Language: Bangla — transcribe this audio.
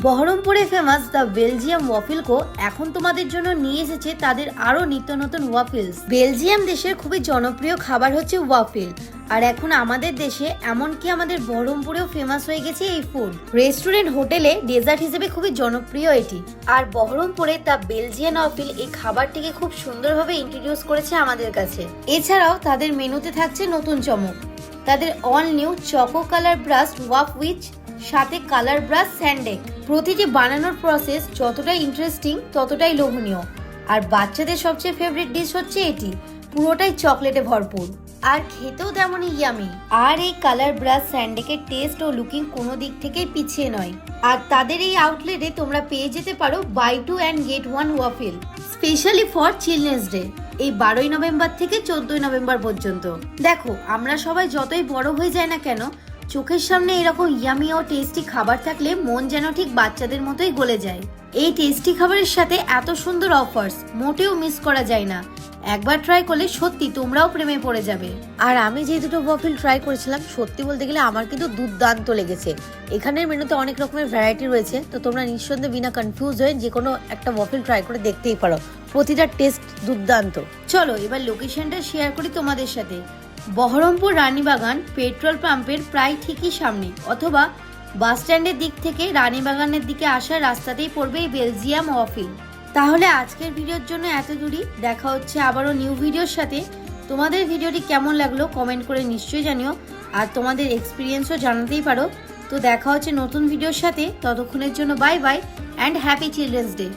বহরমপুরে ফেমাস দ্য বেলজিয়াম ওয়াফেলকো এখন তোমাদের জন্য নিয়ে এসেছে তাদের আরো নিত্য নতুন ওয়াফেলস। বেলজিয়াম দেশের খুবই জনপ্রিয় খাবার হচ্ছে ওয়াফেল, আর এখন আমাদের দেশে এমনকি আমাদের বহরমপুরেও ফেমাস হয়ে গেছে এই ফুড। রেস্টুরেন্ট, হোটেলে ডেজার্ট হিসেবে খুবই জনপ্রিয় এটি। আর বহরমপুরে দ্য বেলজিয়ান ওয়াফেল এই খাবারটিকে খুব সুন্দরভাবে ইন্ট্রোডিউস করেছে আমাদের কাছে। এছাড়াও তাদের মেনুতে থাকছে নতুন চমক, তাদের অল নিউ চকো কালার ব্রাস্ট ওয়াফ সাথে কালার ব্রাশ স্যান্ডেক। প্রতিটি বানানোর প্রসেস যতটাই ইন্টারেস্টিং ততটাই লোভনীয়। আর বাচ্চাদের সবচেয়ে ফেভারিট ডিশ হচ্ছে এটি, পুরোটাই চকলেটে ভরপুর আর খেতেও তেমনই ইয়ামি। আর এই কালার ব্রাশ স্যান্ডেকের টেস্ট ও লুকিং কোনো দিক থেকেই পিছিয়ে নয়। আর তাদের এই আউটলেটে তোমরা পেয়ে যেতে পারো buy 2 and get 1 waffle specially for children's day, এই 12ই নভেম্বর থেকে 14ই নভেম্বর পর্যন্ত। দেখো, আমরা সবাই যতই বড় হয়ে যায় না কেন, চোখের সামনে এরকম ইয়ামি ও টেস্টি খাবার থাকলে মন যেন ঠিক বাচ্চাদের মতোই গলে যায়। এই টেস্টি খাবারের সাথে এত সুন্দর অফার্স মোটেও মিস করা যায় না। একবার ট্রাই করলে সত্যি তোমরাও প্রেমে পড়ে যাবে। আর আমি যে দুটো ওয়াফেল ট্রাই করেছিলাম, সত্যি বলতে গেলে আমার কিন্তু দুর্দান্ত লেগেছে। এখানের মেনুতে অনেক রকমের ভ্যারাইটি রয়েছে, তো তোমরা নিঃসন্দেহে বিনা কনফিউজ হয়ে যে কোনো একটা ওয়াফেল ট্রাই করে দেখতেই পারো। প্রতিটা টেস্ট দুর্দান্ত। চলো এবার লোকেশনটা শেয়ার করি তোমাদের সাথে। বহরমপুর রানীবাগান পেট্রোল পাম্পের প্রায় ঠিকই সামনে, অথবা বাস স্ট্যান্ডের দিক থেকে রানীবাগানের দিকে আসার রাস্তাতেই পড়বে এই বেলজিয়াম ওয়াফেল। তাহলে আজকের ভিডিওর জন্য এত দূরই। দেখা হচ্ছে আবারও নিউ ভিডিওর সাথে। তোমাদের ভিডিওটি কেমন লাগলো কমেন্ট করে নিশ্চয়ই জানিও, আর তোমাদের এক্সপিরিয়েন্সও জানাতেই পারো। তো দেখা হচ্ছে নতুন ভিডিওর সাথে, ততক্ষণের জন্য bye bye and happy children's day.